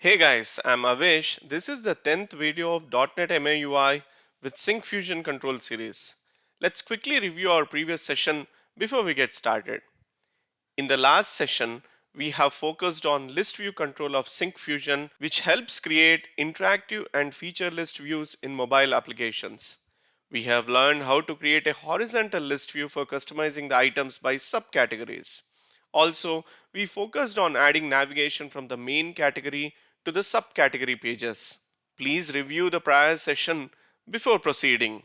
Hey guys, I'm Avesh. This is the 10th video of .NET MAUI with Syncfusion control series. Let's quickly review our previous session before we get started. In the last session, we have focused on list view control of Syncfusion, which helps create interactive and feature list views in mobile applications. We have learned how to create a horizontal list view for customizing the items by subcategories. Also, we focused on adding navigation from the main category to the subcategory pages. Please review the prior session before proceeding.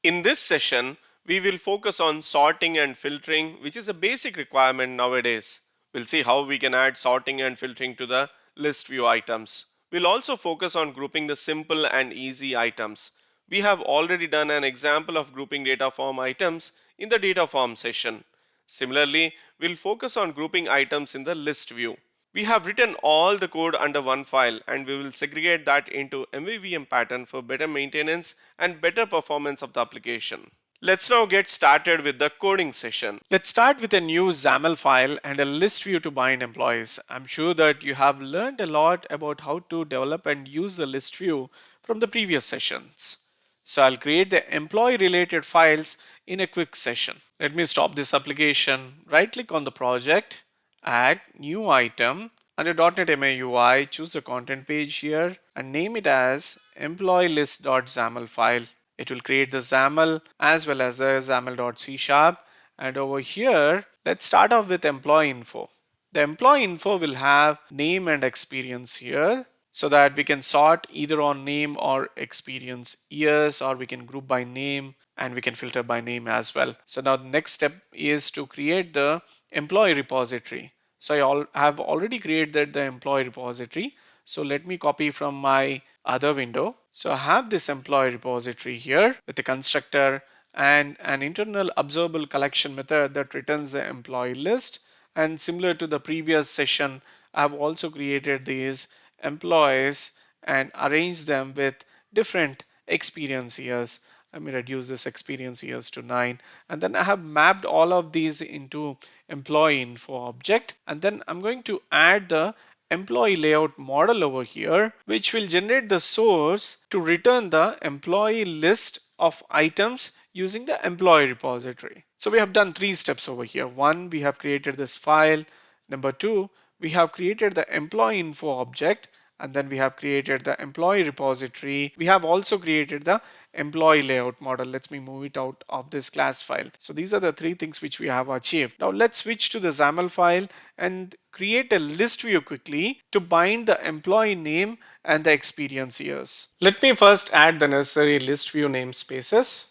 In this session, we will focus on sorting and filtering, which is a basic requirement nowadays. We'll see how we can add sorting and filtering to the list view items. We'll also focus on grouping the simple and easy items. We have already done an example of grouping data form items in the data form session. Similarly, we'll focus on grouping items in the list view. We have written all the code under one file and we will segregate that into MVVM pattern for better maintenance and better performance of the application. Let's now get started with the coding session. Let's start with a new XAML file and a list view to bind employees. I'm sure that you have learned a lot about how to develop and use the list view from the previous sessions. So I'll create the employee related files in a quick session. Let me stop this application, right click on the project, add new item. Under .NET MAUI, choose the content page here and name it as employee list.xaml file. It will create the XAML as well as the XAML.c#. And over here, let's start off with employee info. The employee info will have name and experience here so that we can sort either on name or experience years, or we can group by name and we can filter by name as well. So now the next step is to create the employee repository. So I have already created the employee repository. So let me copy from my other window. So I have this employee repository here with the constructor and an internal observable collection method that returns the employee list. And similar to the previous session, I have also created these employees and arranged them with different experience years. Let me reduce this experience years to 9, and then I have mapped all of these into employee info object, and then I'm going to add the employee layout model over here, which will generate the source to return the employee list of items using the employee repository. So we have done 3 steps over here. 1, we have created this file. Number 2, we have created the employee info object, and then we have created the employee repository. We have also created the employee layout model. Let me move it out of this class file. So these are the 3 things which we have achieved. Now let's switch to the XAML file and create a list view quickly to bind the employee name and the experience years. Let me first add the necessary list view namespaces.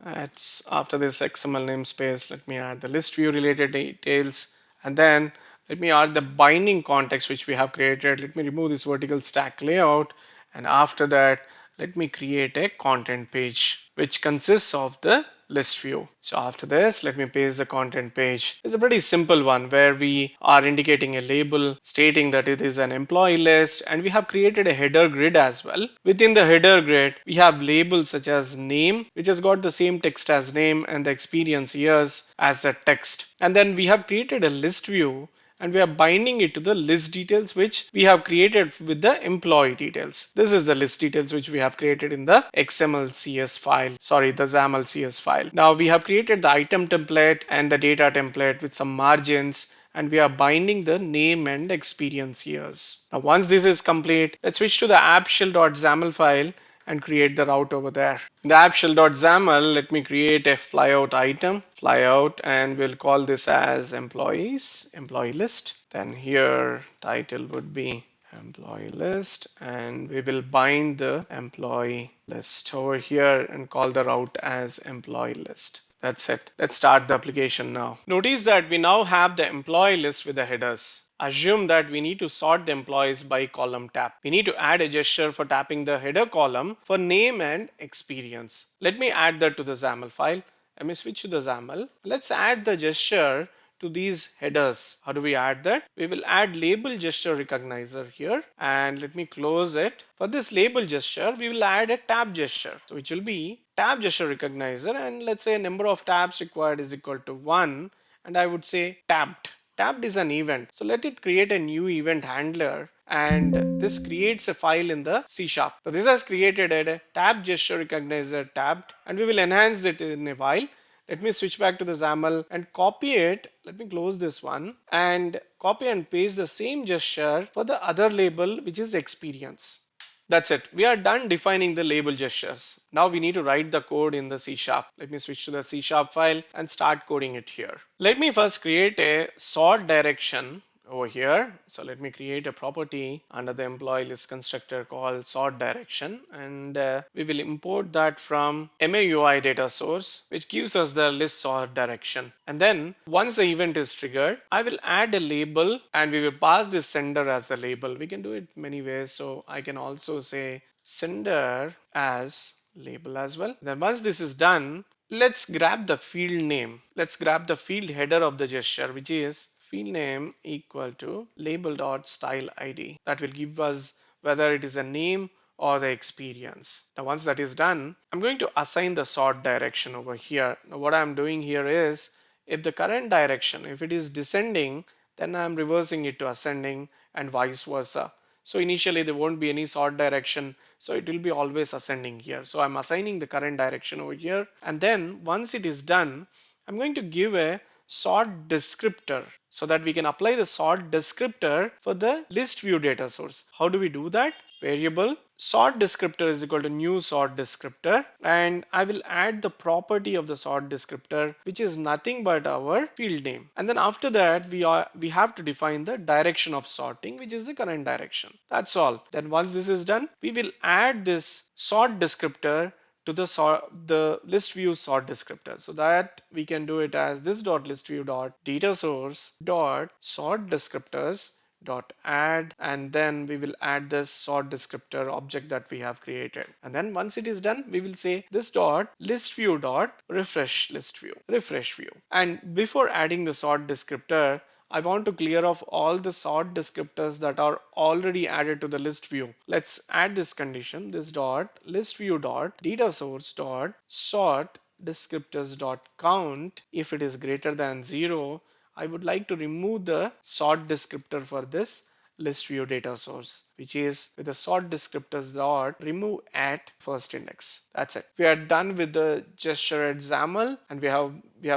After this XML namespace, let me add the list view related details, and then let me add the binding context which we have created. Let me remove this vertical stack layout, and after that let me create a content page which consists of the list view. So after this, let me paste the content page. It's a pretty simple one where we are indicating a label stating that it is an employee list, and we have created a header grid as well. Within the header grid, we have labels such as name, which has got the same text as name, and the experience years as the text. And then we have created a list view and we are binding it to the list details which we have created with the employee details. This is the list details which we have created in the XML.cs file. Sorry, the XAML.cs file. Now we have created the item template and the data template with some margins, and we are binding the name and experience years. Now once this is complete, let's switch to the app.shell.xaml file and create the route over there. In the app.shell.xaml, let me create a flyout item, flyout, and we'll call this as employees, employee list. Then here title would be employee list, and we will bind the employee list over here and call the route as employee list. That's it. Let's start the application now. Notice that we now have the employee list with the headers. Assume that we need to sort the employees by column tap. We need to add a gesture for tapping the header column for name and experience. Let me add that to the XAML file. Let me switch to the XAML. Let's add the gesture to these headers. How do we add that? We will add label gesture recognizer here, and let me close it. For this label gesture, we will add a tab gesture, which will be tab gesture recognizer, and let's say number of tabs required is equal to 1, and I would say tabbed. Tabbed is an event, so let it create a new event handler and this creates a file in the C sharp. So this has created a tab gesture recognizer tab, and we will enhance it in a while. Let me switch back to the XAML and copy it. Let me close this one and copy and paste the same gesture for the other label, which is experience. That's it. We are done defining the label gestures. Now we need to write the code in the C sharp. Let me switch to the C sharp file and start coding it here. Let me first create a sort direction over here. So let me create a property under the employee list constructor called sort direction, and we will import that from MAUI data source, which gives us the list sort direction. And then once the event is triggered, I will add a label and we will pass this sender as the label. We can do it many ways. So I can also say sender as label as well. Then once this is done, let's grab the field name. Let's grab the field header of the gesture, which is field name equal to label.style ID. That will give us whether it is a name or the experience. Now once that is done, I'm going to assign the sort direction over here. Now what I'm doing here is, if the current direction, if it is descending, then I'm reversing it to ascending and vice versa. So initially there won't be any sort direction, so it will be always ascending here. So I'm assigning the current direction over here, and then once it is done, I'm going to give a sort descriptor so that we can apply the sort descriptor for the list view data source. How do we do that? Variable sort descriptor is equal to new sort descriptor, and I will add the property of the sort descriptor, which is nothing but our field name. And then after that we have to define the direction of sorting, which is the current direction. That's all. Then once this is done, we will add this sort descriptor to the list view sort descriptor, so that we can do it as this dot list view dot data source dot sort descriptors dot add, and then we will add this sort descriptor object that we have created. And then once it is done, we will say this dot list view dot refresh list view, refresh view. And before adding the sort descriptor, I want to clear off all the sort descriptors that are already added to the list view. Let's add this condition, this dot list view dot data source dot sort descriptors dot count. If it is greater than 0, I would like to remove the sort descriptor for this list view data source, which is with the sort descriptors dot remove at first index. That's it. We are done with the gesture at XAML, and we have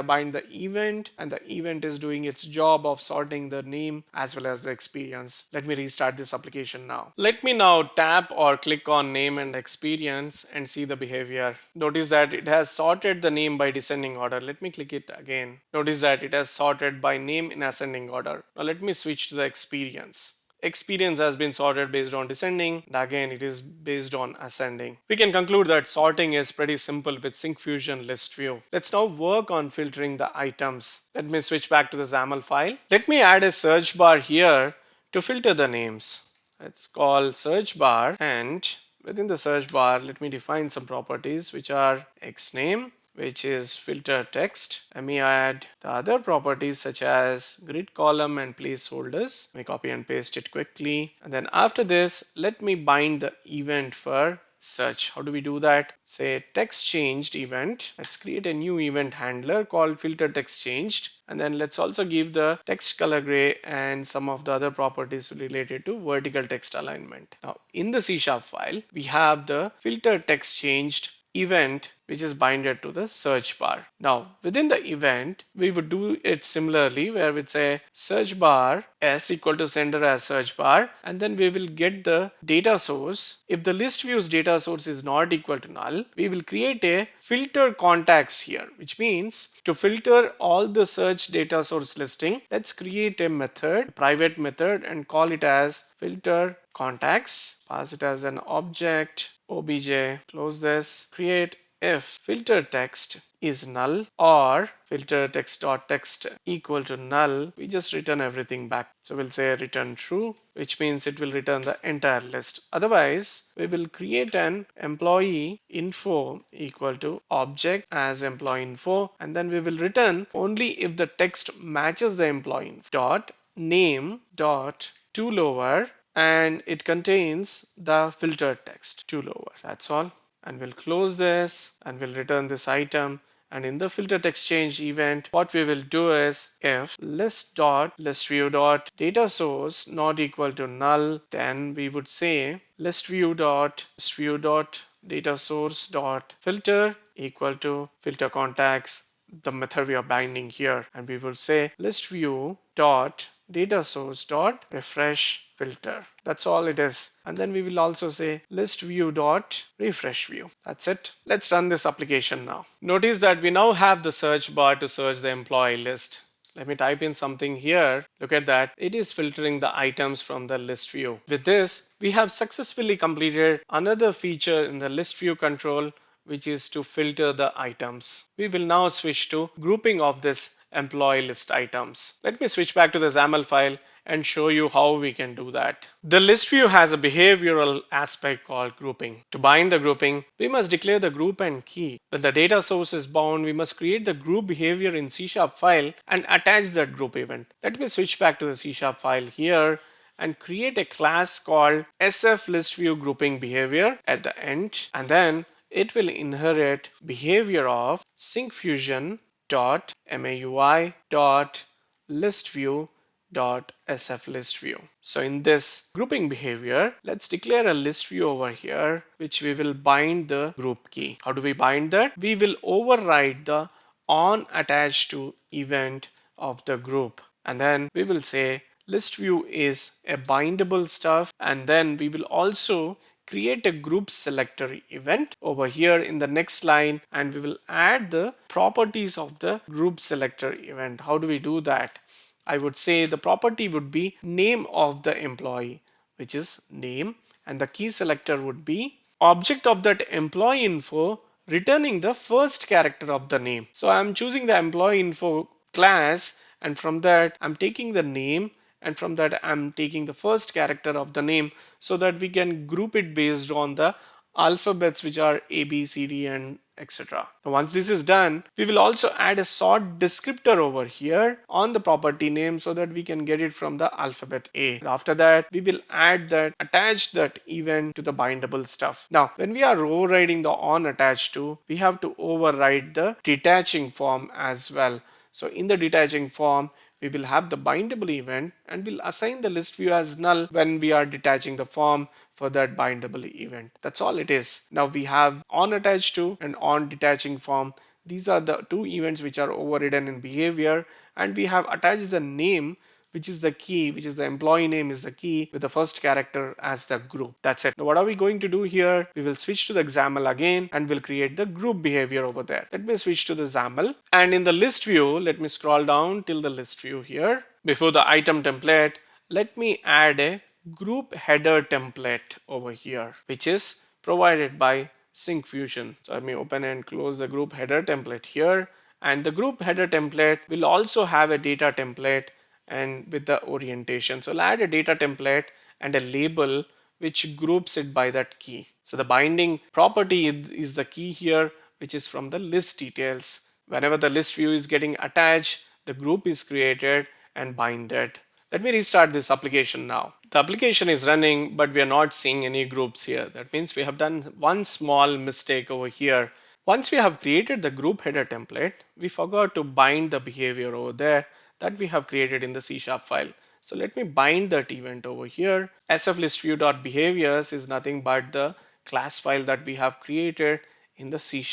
bind the event, and the event is doing its job of sorting the name as well as the experience. Let me restart this application now. Let me now tap or click on name and experience and see the behavior. Notice that it has sorted the name by descending order. Let me click it again. Notice that it has sorted by name in ascending order. Now let me switch to the experience. Experience has been sorted based on descending, and again it is based on ascending. We can conclude that sorting is pretty simple with Syncfusion list view. Let's now work on filtering the items. Let me switch back to the XAML file. Let me add a search bar here to filter the names. Let's call search bar, and within the search bar, let me define some properties which are xname, which is filter text. Let me add the other properties such as grid column and placeholders. Let me copy and paste it quickly. And then after this, let me bind the event for search. How do we do that? Say text changed event. Let's create a new event handler called filter text changed. And then let's also give the text color gray and some of the other properties related to vertical text alignment. Now in the C# file, we have the filter text changed event, which is binded to the search bar. Now within the event, we would do it similarly, where we'd say search bar s equal to sender as search bar, and then we will get the data source. If the list view's data source is not equal to null, we will create a filter contacts here, which means to filter all the search data source listing, let's create a method, a private method, and call it as filter contacts, pass it as an object, obj, close this, create if filter text is null or filter text.text equal to null, we just return everything back. So we'll say return true, which means it will return the entire list. Otherwise, we will create an employee info equal to object as employee info, and then we will return only if the text matches the employee info. Dot name dot to lower, and it contains the filter text to lower. That's all. And we'll close this and we'll return this item, And in the filter text change event, what we will do is if list.listview.data source not equal to null, then we would say listview.data source dot filter equal to filter contacts, the method we are binding here, and we will say listview dot data source dot refresh filter. That's all it is. And then we will also say list view dot refresh view. That's it. Let's run this application now. Notice that we now have the search bar to search the employee list. Let me type in something here. Look at that. It is filtering the items from the list view. With this, we have successfully completed another feature in the list view control, which is to filter the items. We will now switch to grouping of this employee list items. Let me switch back to the XAML file and show you how we can do that. The list view has a behavioral aspect called grouping. To bind the grouping, we must declare the group and key. When the data source is bound, we must create the group behavior in C# file and attach that group event. Let me switch back to the C# file here and create a class called sfListViewGroupingBehavior at the end, and then it will inherit behavior of syncfusion.maui.listview.sfListView. So in this grouping behavior, let's declare a list view over here, which we will bind the group key. How do we bind that? We will override the on attached to event of the group, and then we will say list view is a bindable stuff, and then we will also create a group selector event over here in the next line, and we will add the properties of the group selector event. How do we do that? I would say the property would be name of the employee, which is name, and the key selector would be object of that employee info returning the first character of the name. So I'm choosing the employee info class, and from that I'm taking the name, and from that I'm taking the first character of the name, so that we can group it based on the alphabets, which are A, B, C, D, and etc. Now, once this is done, we will also add a sort descriptor over here on the property name, so that we can get it from the alphabet A. After that, we will attach that event to the bindable stuff. Now, when we are overriding the on attached to, we have to override the detaching form as well. So in the detaching form, we will have the bindable event, and we'll assign the list view as null when we are detaching the form for that bindable event. That's all it is. Now we have on attached to and on detaching form. These are the two events which are overridden in behavior, and we have attached the name, which is the key, which is the employee name is the key, with the first character as the group. That's it. Now what are we going to do here? We will switch to the XAML again, and we'll create the group behavior over there. Let me switch to the XAML, and in the list view, let me scroll down till the list view here. Before the item template, let me add a group header template over here, which is provided by Syncfusion. So let me open and close the group header template here, and the group header template will also have a data template and with the orientation. So I'll add a data template and a label which groups it by that key. So the binding property is the key here, which is from the list details. Whenever the list view is getting attached, the group is created and binded. Let me restart this application now. The application is running, but we are not seeing any groups here. That means we have done one small mistake over here. Once we have created the group header template, we forgot to bind the behavior over there that we have created in the C# file. So let me bind that event over here. sfListView.behaviors is nothing but the class file that we have created in the C#.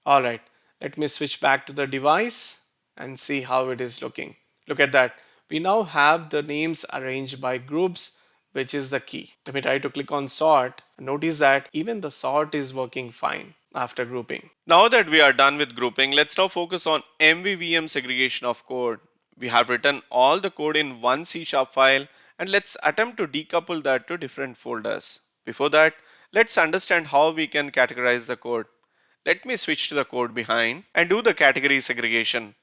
Alright, let me switch back to the device and see how it is looking. Look at that. We now have the names arranged by groups, which is the key. Let me try to click on sort. Notice that even the sort is working fine after grouping. Now that we are done with grouping, let's now focus on MVVM segregation of code. We have written all the code in one C# file, and let's attempt to decouple that to different folders. Before that, let's understand how we can categorize the code. Let me switch to the code behind and do the category segregation.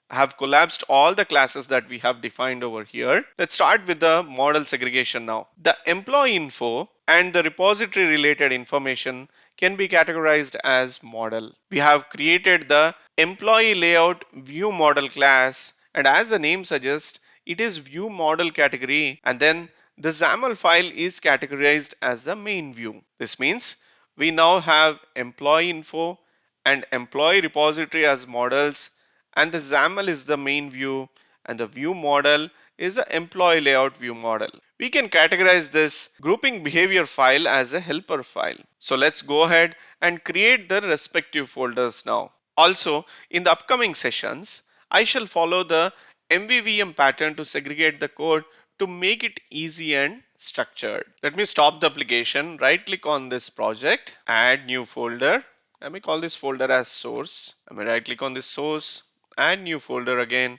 I have collapsed all the classes that we have defined over here. Let's start with the model segregation now. The employee info and the repository related information can be categorized as model. We have created the employee layout view model class, and as the name suggests, it is view model category, and then the XAML file is categorized as the main view. This means we now have employee info and employee repository as models, and the XAML is the main view, and the view model is the employee layout view model. We can categorize this grouping behavior file as a helper file. So let's go ahead and create the respective folders now. Also, in the upcoming sessions, I shall follow the MVVM pattern to segregate the code to make it easy and structured. Let me stop the application, right click on this project, add new folder. Let me call this folder as source. Let me right click on this source, add new folder again,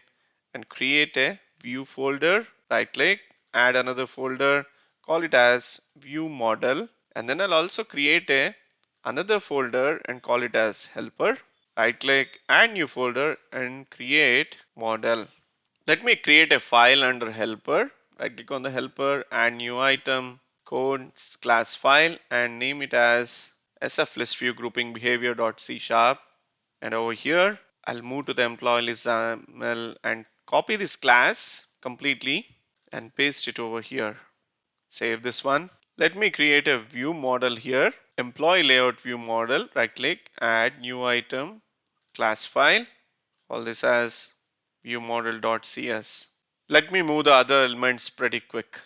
and create a view folder. Right click, add another folder, call it as view model, and then I'll also create another folder and call it as helper. Right click, add new folder and create model. Let me create a file under helper. Right click on the helper, add new item, code class file, and name it as sfListView grouping behavior.c#. And over here, I'll move to the employee list XAML and copy this class completely and paste it over here. Save this one. Let me create a view model here. Employee layout view model. Right click, add new item, class file. Call this as viewModel.cs. Let me move the other elements pretty quick.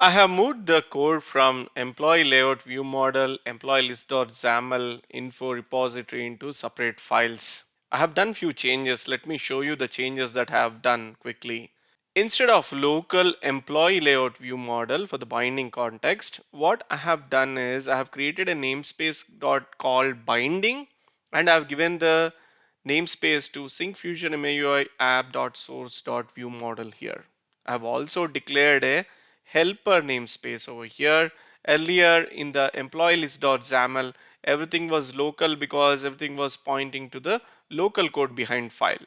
I have moved the code from employee layout view model, employee list.xaml info repository into separate files. I have done few changes. Let me show you the changes that I have done quickly. Instead of local employee layout view model for the binding context, what I have done is I have created a namespace called binding, and I have given the namespace to Syncfusion MAUI app.source.view model here. I have also declared a helper namespace over here. Earlier in the employee list.xaml, everything was local because everything was pointing to the local code behind file.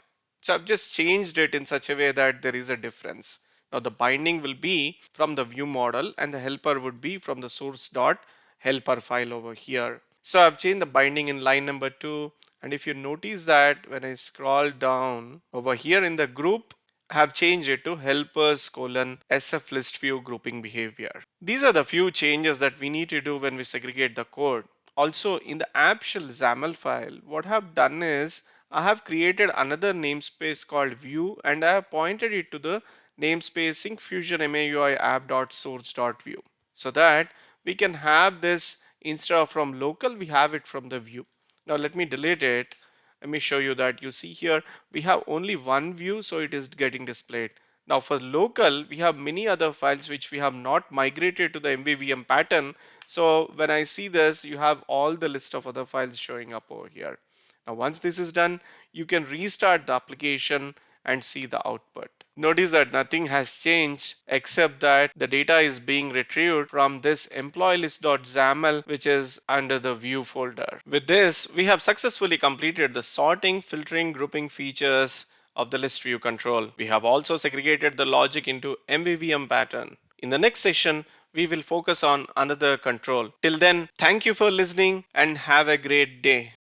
So I've just changed it in such a way that there is a difference. Now the binding will be from the view model and the helper would be from the source.helper file over here. So I've changed the binding in line number 2, and if you notice that when I scroll down over here in the group, I have changed it to helpers colon SF list view grouping behavior. These are the few changes that we need to do when we segregate the code. Also in the app shell XAML file, what I have done is I have created another namespace called view, and I have pointed it to the namespace Syncfusion MAUI app.source.view, so that we can have this instead of from local, we have it from the view. Now let me delete it. Let me show you that. You see here we have only one view, so it is getting displayed. Now for local, we have many other files which we have not migrated to the MVVM pattern. So when I see this, you have all the list of other files showing up over here. Now once this is done, you can restart the application and see the output. Notice that nothing has changed except that the data is being retrieved from this employee list.xaml, which is under the view folder. With this, we have successfully completed the sorting, filtering, grouping features of the list view control. We have also segregated the logic into MVVM pattern. In the next session, we will focus on another control. Till then, thank you for listening and have a great day.